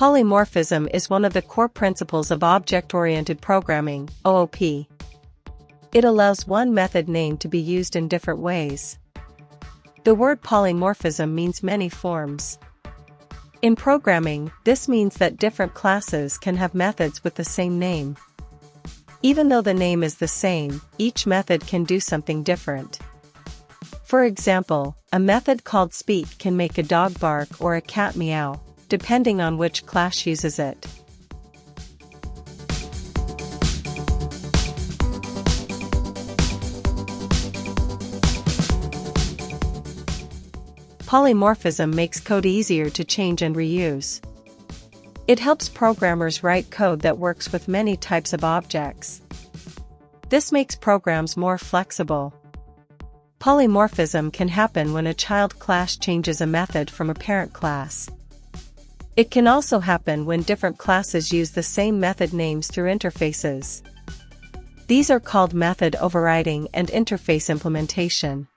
Polymorphism is one of the core principles of object-oriented programming, OOP. It allows one method name to be used in different ways. The word polymorphism means many forms. In programming, this means that different classes can have methods with the same name. Even though the name is the same, each method can do something different. For example, a method called speak can make a dog bark or a cat meow, depending on which class uses it. Polymorphism makes code easier to change and reuse. It helps programmers write code that works with many types of objects. This makes programs more flexible. Polymorphism can happen when a child class changes a method from a parent class. It can also happen when different classes use the same method names through interfaces. These are called method overriding and interface implementation.